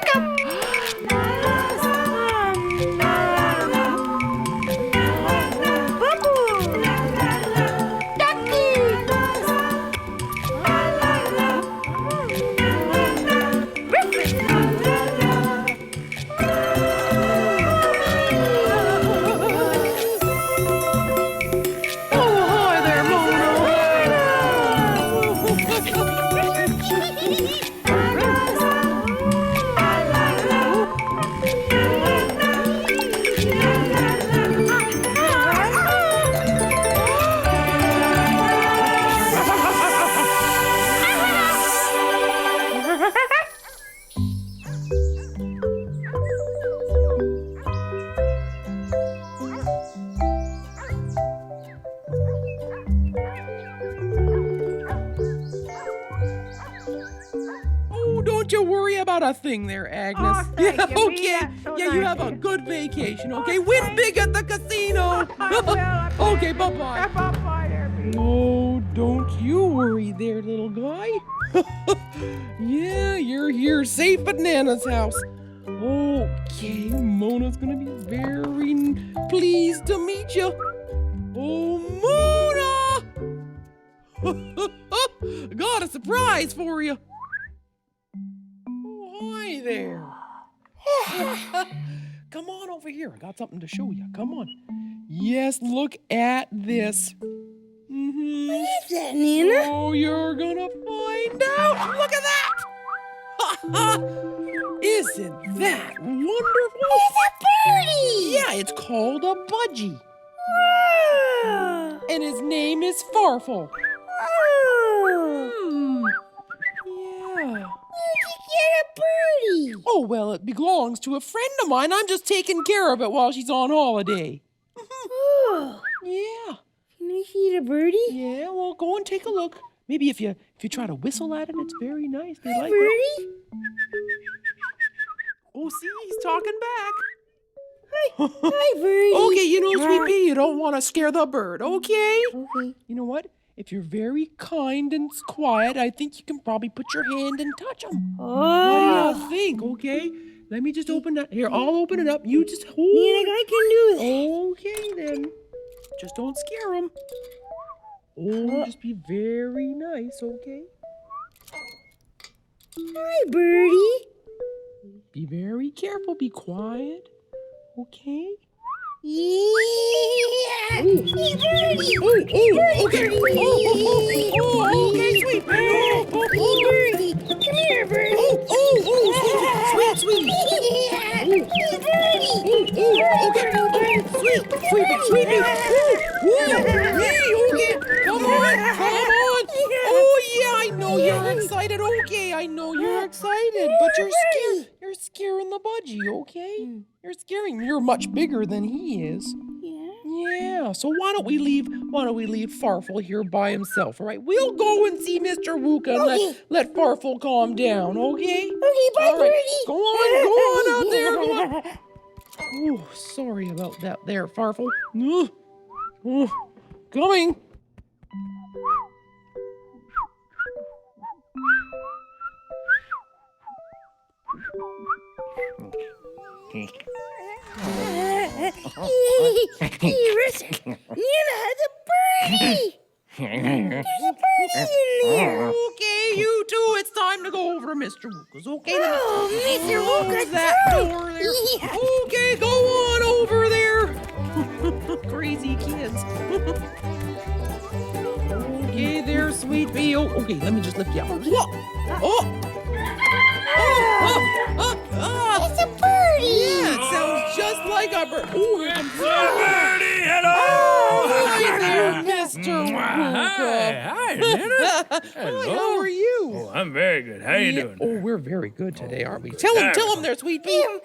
pick 'em. Don't you worry about a thing there, Agnes. Oh, thank yeah, you, okay. Mia. So Yeah, you nice have of a you. good vacation, okay? Win big at the casino. Okay, bye-bye. Bye-bye there, Mia. Oh, don't you worry there, little guy. Yeah, you're here safe at Nana's house. Okay, Mona's gonna be very pleased to meet you. Oh, Mona! Got a surprise for you. Oh, hi there. Come on over here. I got something to show you. Come on. Yes, look at this. What is that, Nana? Oh, you're gonna find out. Look at that. Isn't that wonderful? It's a birdie! Yeah, it's called a budgie. Wow! And his name is Farfel. Oh! Yeah. Where'd you get a birdie? Oh, well, it belongs to a friend of mine. I'm just taking care of it while she's on holiday. Oh! Yeah. Can I see the birdie? Yeah, well, go and take a look. Maybe if you try to whistle at it, it's very nice. They Hi, like it. birdie. Oh, see, he's talking back. Hi, birdie. Okay, you know, Sweet Pea, you don't want to scare the bird, okay? Okay. You know what? If you're very kind and quiet, I think you can probably put your hand and touch him. What Oh! do you think, okay? Let me just open that. Here, I'll open it up. You just hold. Nana, I can do it. Okay, then. Just don't scare him. Oh, just be very nice, okay? Hi, birdie. Be very careful. Be quiet. Okay? Yeah! Hey, birdie! Okay. Birdie! Okay, Sweet Pea. Hey, birdie! Come here, birdie! Sweet. Yeah! Hey, birdie! Okay. Sweet Pea. Okay. Come on. Oh, yeah, I know you're excited. Okay, I know you're excited, but you're scared. You're scaring the budgie, okay? You're scaring him. You're much bigger than he is. Yeah, so why don't we leave Farfel here by himself, all right? We'll go and see Mr. Wooka and let Farfel calm down, okay? Okay, bye, All right, birdie! go on out there, go on. Oh, sorry about that there, Farfel. Coming. Hey, listen! Nana has a birdie! There's a birdie in there! Okay, you two, it's time to go over to Mr. Wooka's, okay? Oh, Mr. Wooka, Close that door there. Yeah. Okay, go on over there. Crazy kids. Okay, there, Sweet Pea. Oh, okay, let me just lift you up. Whoa. Oh. It's a birdie! Yeah, it sounds just like a bird. Oh, It's a birdie! Hello! hi there, Mr. Wooka. Hi, Nana. Hi, how are you? Oh, I'm very good. How you Yeah, doing? oh, we're very good today, aren't we? Tell him there, Sweet Pea. And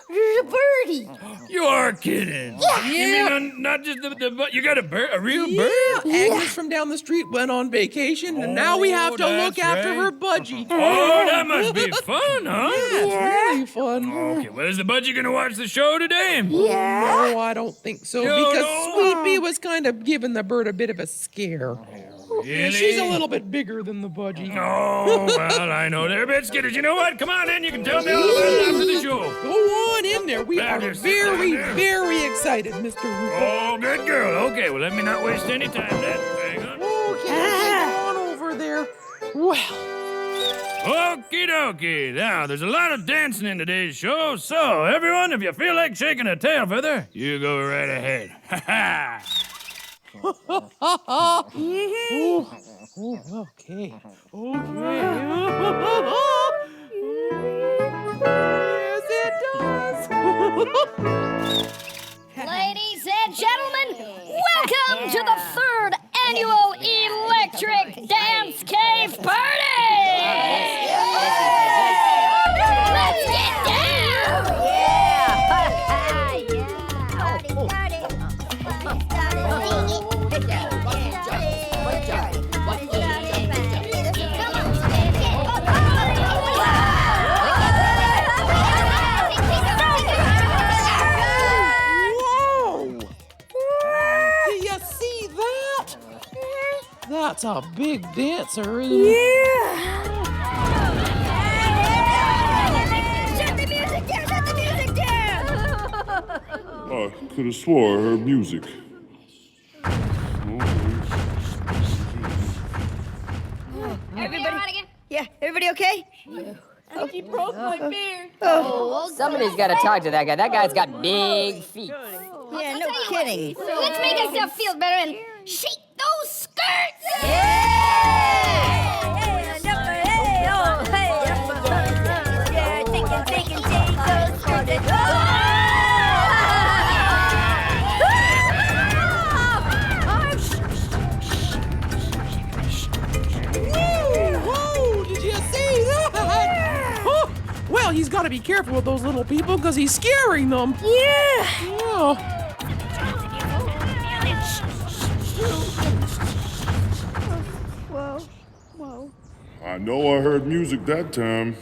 there's a birdie! You are kidding. Yeah. You mean not just the but you got a bird, a real Yeah, bird? Agnes from down the street went on vacation, and now we have to look that's after right. her budgie. Oh, that must be fun, huh? Yeah, it's really fun. Okay, well, is the budgie gonna watch the show today? No, I don't think so, You because don't? Sweet Pea was kind of giving the bird a bit of a scare. Really? She's a little bit bigger than the budgie. Oh, well, I know they're a bit skittish. You know what? Come on in. You can tell me all about it after the show. Go on in there. We are Just sit down very, there. very excited, Mr. Wooka. Oh, good girl. Okay, well, let me not waste any time then. Hang on. Okay, go on over there. Well, Okie dokie. Now, there's a lot of dancing in today's show, so everyone, if you feel like shaking a tail feather, you go right ahead. Ha ha! okay. Yes, it does. Ladies and gentlemen, welcome to the 3rd annual Electric Dance Cave Party! Let's get down! Whoa! Do you see that? That's a big dancer, isn't it? Shut the music down! Shut the music down! I could have swore I heard music. Everybody? Yeah, everybody okay? He broke my beard. Somebody's got to talk to that guy. That guy's got big feet. Yeah, no kidding. Let's make ourselves feel better and shake those skirts! Whoa, did you see that? Huh. Well, he's got to be careful with those little people because he's scaring them. Yeah. I know I heard music that time.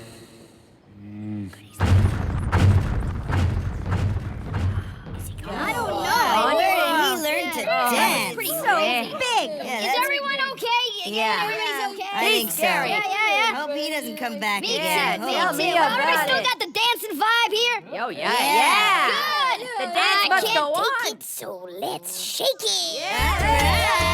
I don't know. Where did he learn to dance? Pretty big. Is everyone okay? Yeah. Everybody's okay? I think so. Yeah. Hope he doesn't come back Me again. too. Hope Me he- too. Everybody still got the dancing vibe here? Oh, yeah. Good. The dance must I go can't on. take it, so let's shake it.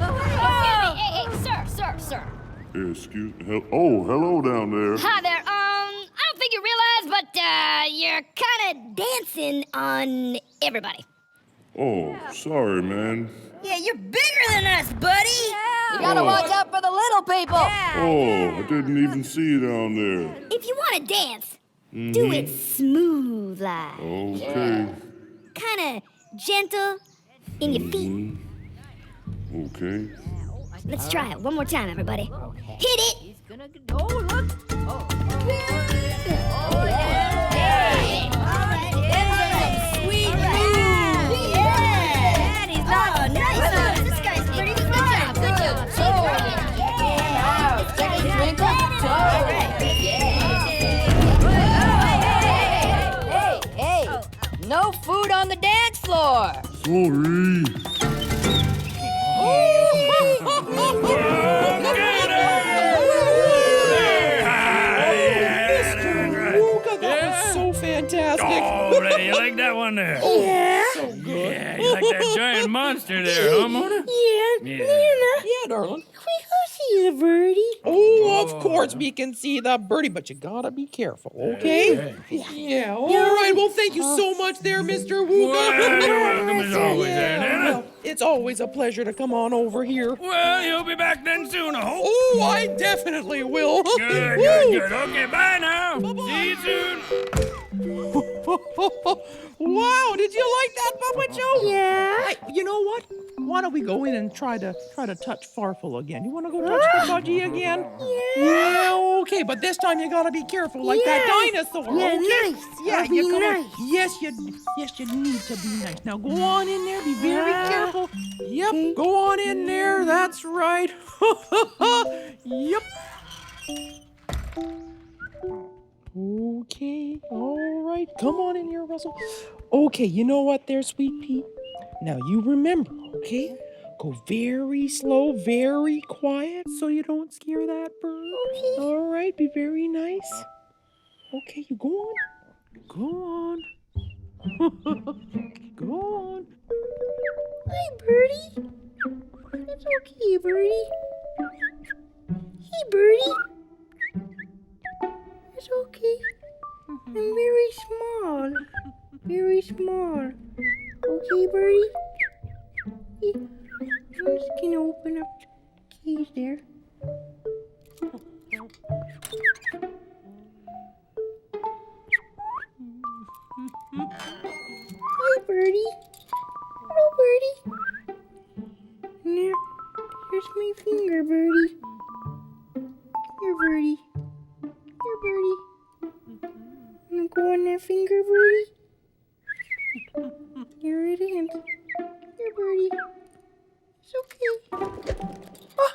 Hey, sir. Excuse me. Oh, hello down there. Hi there. I don't think you realize, but you're kind of dancing on everybody. Oh, sorry, man. Yeah, you're bigger than us, buddy. You got to watch out for the little people. Oh, I didn't even see you down there. If you want to dance, do it smooth like. Okay. Kind of gentle in your feet. Okay. Let's try it one more time, everybody. Hit it. Oh, look. Sweet move. Yeah. He's not nice. This guy's pretty good. Good job. Hey, no food on the dance floor. Sorry. Wooka, that was so fantastic. Oh, you like that one there? Yeah. So good. Yeah, you like that giant monster there, huh, Mona? Yeah. Yeah, darling. We go see the birdie. Oh, of course we can see the birdie, but you gotta be careful, okay? Yeah. All right. Well, thank you so much there, Mr. Wooka. Well, you're welcome as always there, Yeah, Nana. well, it's always a pleasure to come on over here. Well, you'll be back then soon, I hope. Oh, I definitely will. Good. Okay, bye now. See you soon. Wow, did you like that, Papa Joe? Yeah. You know what? why don't we go in and try to touch Farfel again? You want to go touch the budgie again? Yeah, okay, but this time you gotta be careful, like that dinosaur. Yeah, okay? nice. Yeah, I'll be you come on. nice. Yes, you need to be nice. Now go on in there. Be very careful. Yep, go on in there. That's right. Yep. Okay, all right. Come on in here, Russell. Okay, you know what there, Sweet Pea? Now you remember, okay? Go very slow, very quiet so you don't scare that bird. Okay. All right, be very nice. Okay, you go on. Go on. Go on. Hi, Birdie. It's okay, Birdie. Hey, Birdie. It's okay. I'm very small. Very small. Okay, Birdie? I'm just gonna open up the keys there. Hi, Birdie. Hello, Birdie. Here's my finger, Birdie. Here, Birdie. Here, Birdie. Wanna go on that finger, Birdie? Here it is. Here, Birdie. It's okay. Ah!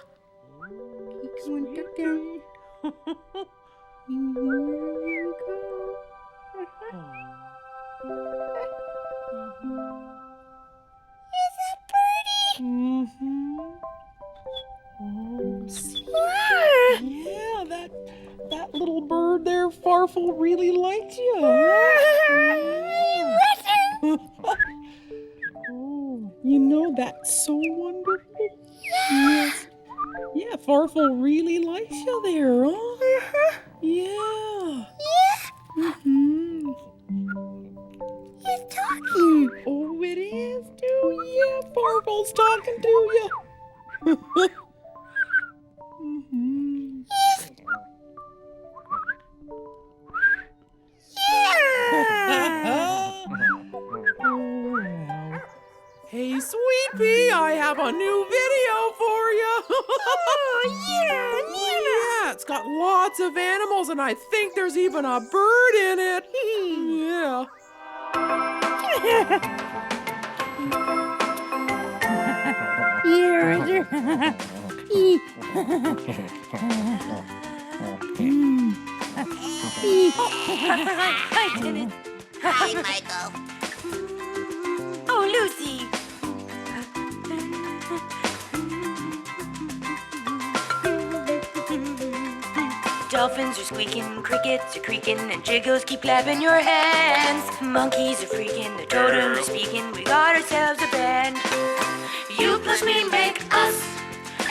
Keep going, duck down. Here you go. Is that Birdie? Mm-hmm. Oh, yeah, that little bird there, Farfel, really likes you. Oh, you know, that's so wonderful. Yes. Yeah, Farfel really likes you there, huh? Yeah. Mm-hmm. He's talking. Oh, it is, too. Yeah, Farfel's talking to you. Mm-hmm. Hey, Sweet Pea, I have a new video for you. Oh, yeah. Yeah, it's got lots of animals, and I think there's even a bird in it. Yeah. I did it. Hi, Michael. Oh, Lucy. Dolphins are squeaking, crickets are creaking, and jiggles keep clapping your hands. Monkeys are freaking, the totems are speaking, we got ourselves a band. You plus me make us,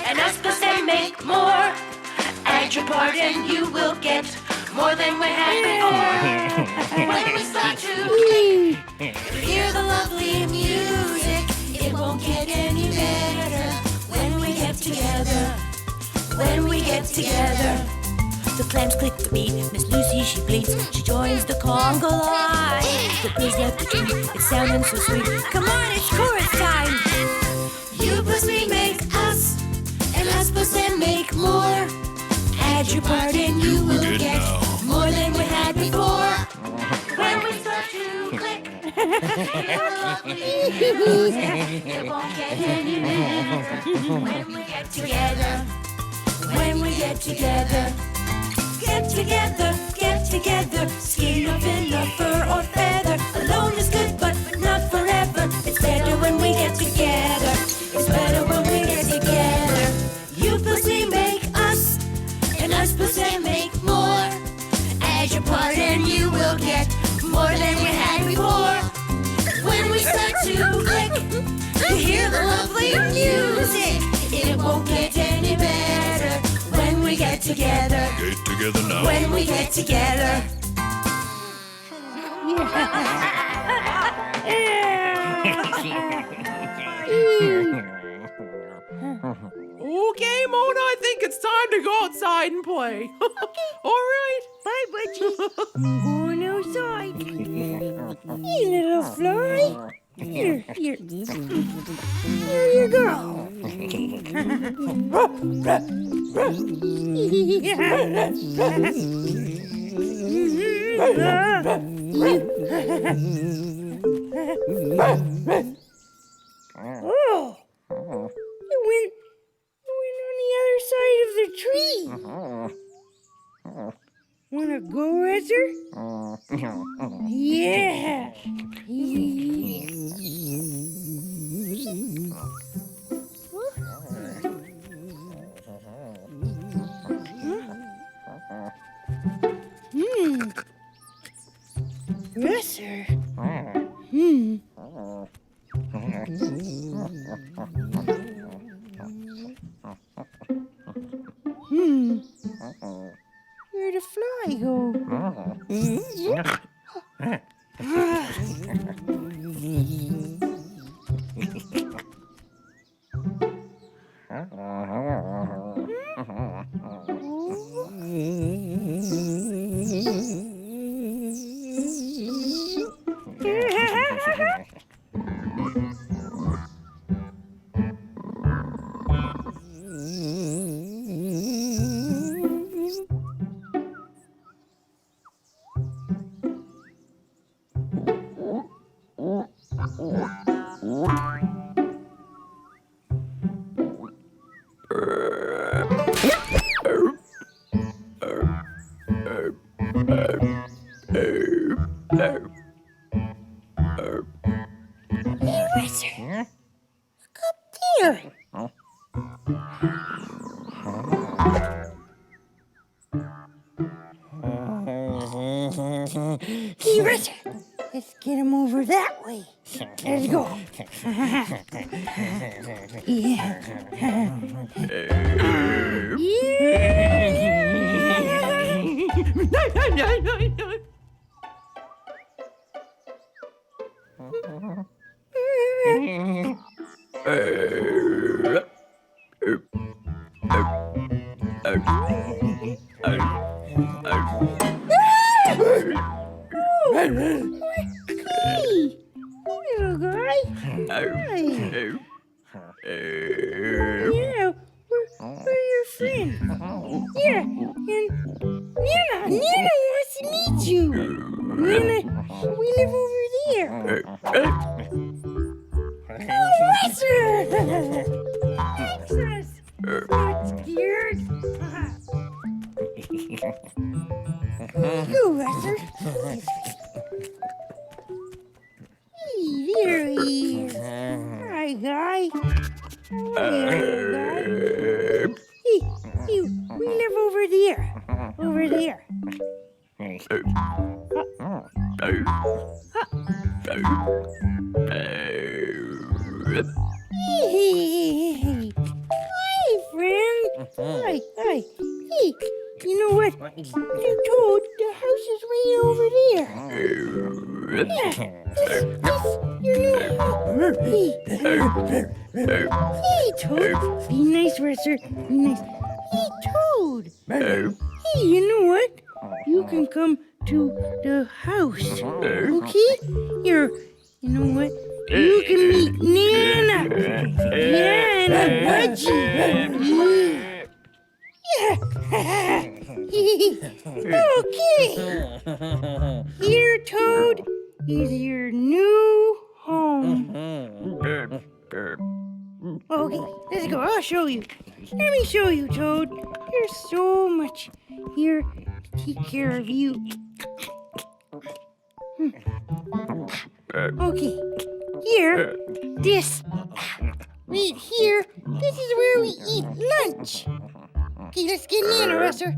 and us plus them make more. Add your part and you will get more than we had before. When we start to click, you hear the lovely music. It won't get any better when we get together. When we get together. The clams click the beat, Miss Lucy she bleats, she joins the conga line. The breeze left the tree, it's sounding so sweet. Come on, it's chorus time. You plus me make us, and us plus them make more. Add your part and you will get more than we had before. When we start to click, it won't get any better. When we get together, when we get together. Get together, skin of in a fur or feather. Alone is good, but not forever. It's better when we get together. It's better when we get together. You plus me make us, and us plus them make more. Add your part and you will get more than we had before. When we start to click, you hear the lovely music. It won't get any better when we get together. Get together now. When we get together. Okay, Mona, I think it's time to go outside and play. All right. Bye, Budgie. I'm going outside. Hey, little fly. Here. Here you go. Oh, it went on the other side of the tree. Wanna go, Razor? Yeah. Razor. Where'd the fly go? Razor, look up there. Hey, Razor, let's get him over that way. Let's go. Hey, little guy. Hi. Yeah, we're your friends. Yeah, and Nana wants to meet you. Nana, we live over there. Oh, Razor! Thanks, us. Not scared. Go, Razor. Hey, there he is. Hi, guy. Hello, guy. Hey, we live over there. Over there. Hey, hi, friend. Hi. Hey, you know what? You told the house is way over there. Yeah, this your new home. Hey, Toad. Be nice, Razor. Be nice. Hey, Toad. Hey, you know what? You can come to the house. Okay? You know what? You can meet Nana. Nana Budgie. Yeah. Okay. Here, Toad, is your new home. Okay, let's go. I'll show you. Let me show you, Toad. There's so much here to take care of you. Okay, here, this, right here, this is where we eat lunch. Okay, let's get Nana, Razor.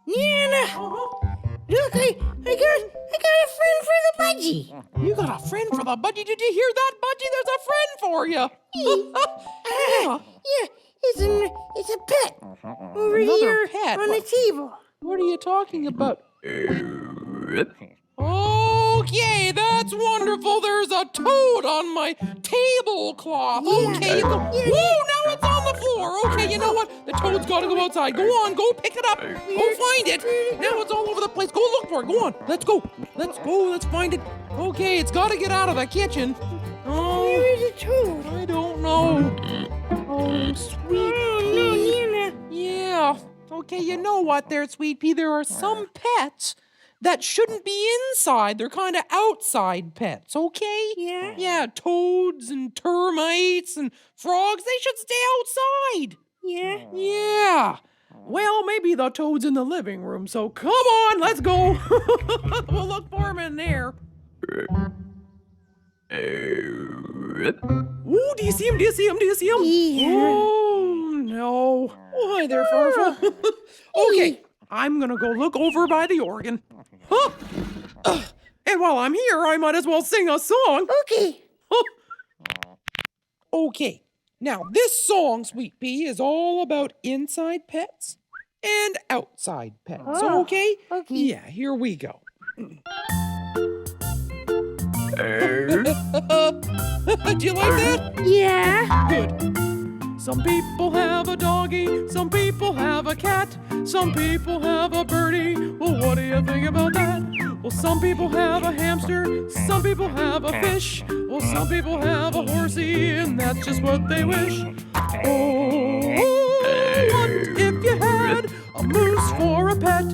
Nana! Look, I got a friend for the budgie. You got a friend for the budgie? Did you hear that, budgie? There's a friend for you. Yeah, it's a pet over Another here pet? on the table. What are you talking about? Okay, that's wonderful. There's a toad on my tablecloth. Yeah. Okay, Yeah. whoa, now it's on the floor. Okay, you know what? The toad's gotta go outside. Go on, go pick it up. Go find it. Now it's all over the place. Go look for it. Go on. Let's go. Let's go. Let's find it. Okay, it's gotta get out of the kitchen. Oh, Where is the toad? I don't know. Oh, sweet pea. No, Nana. Yeah. Okay, you know what there, Sweet Pea? There are some pets that shouldn't be inside. They're kind of outside pets, okay? Yeah? Yeah, toads and termites and frogs, they should stay outside. Yeah? Yeah. Well, maybe the toad's in the living room, so come on, let's go. We'll look for him in there. Ooh, do you see him? Do you see him? Do you see him? Yeah. Oh, no. Oh, hi there, Farfel. Okay, I'm gonna go look over by the organ. Huh. And while I'm here, I might as well sing a song. Okay. Okay, now this song, Sweet Pea, is all about inside pets and outside pets, Oh, okay? okay. Yeah, here we go. Do you like that? Yeah. Good. Some people have a doggy, some people have a cat, some people have a birdie. Well, what do you think about that? Well, some people have a hamster, some people have a fish. Well, some people have a horsey, and that's just what they wish. Oh, what if you had a moose for a pet?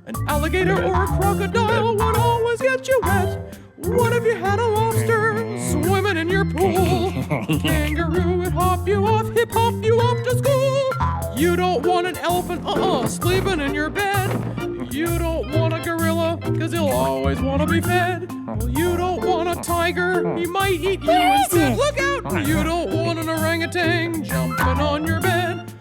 An alligator or a crocodile would always get you wet. What if you had a lobster swimming in your pool? Kangaroo would hop you off, hip hop you off to school. You don't want an elephant, sleeping in your bed. You don't want a gorilla, cause he'll always want to be fed. Well, you don't want a tiger, he might eat you instead. Look out! You don't want an orangutan jumping on your bed.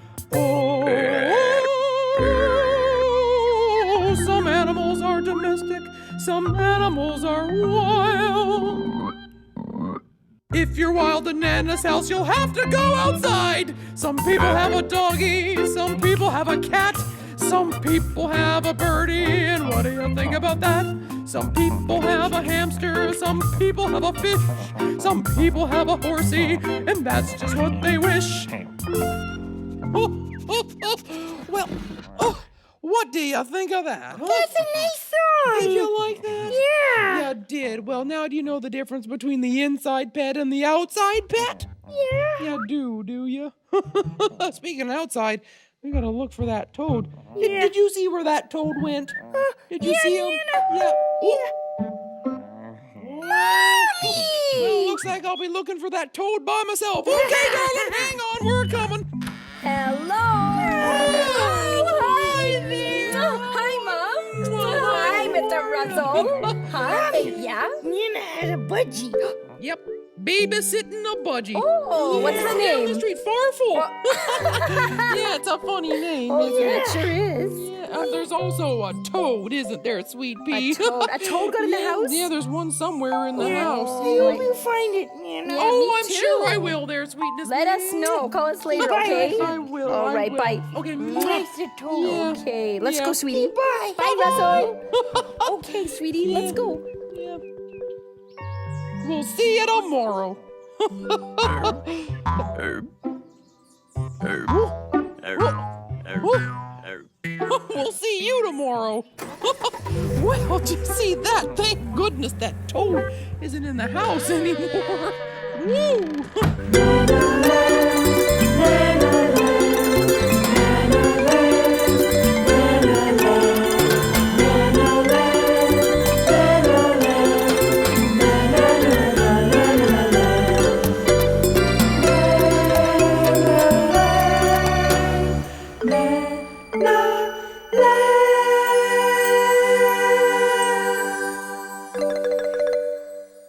Oh, some animals are domestic, some animals are wild. If you're wild in Nana's house, you'll have to go outside. Some people have a doggy, some people have a cat, some people have a birdie, and what do you think about that? Some people have a hamster, some people have a fish, some people have a horsey, and that's just what they wish. Well, what do you think of that? Huh? That's a nice song. Did you like that? Yeah. Yeah, I did. Well, now do you know the difference between the inside pet and the outside pet? Yeah. Yeah, do you? Speaking of outside, we gotta look for that toad. Did you see where that toad went? Did you see him? Nana. Yeah. Mommy! Well, looks like I'll be looking for that toad by myself. Okay, darling, hang on, we're coming. Hello. Hi there. Hi, Mom. Hi, Mr. Russell. Hi. Yeah. Nana had a budgie. Yep, babysitting a budgie. Oh, what's his Down the name? street, Farfel. Yeah, it's a funny name, isn't Yeah, it? it sure is. Yeah, there's also a toad, isn't there, Sweet Pea? A toad got in the house? Yeah, there's one somewhere in the house. I hope you find it, Nana. Yeah, Oh, me I'm too. sure I will there, Sweetness. Let us know. Call us later, okay? I will. All I right, will. bye. Okay, Nice to toad. Yeah. Okay, let's Yeah. go, sweetie. Bye. Bye, Russell. Okay, sweetie, let's go. Yeah. We'll see you tomorrow. We'll see you tomorrow. Well, did you see that? Thank goodness that toad isn't in the house anymore. Woo!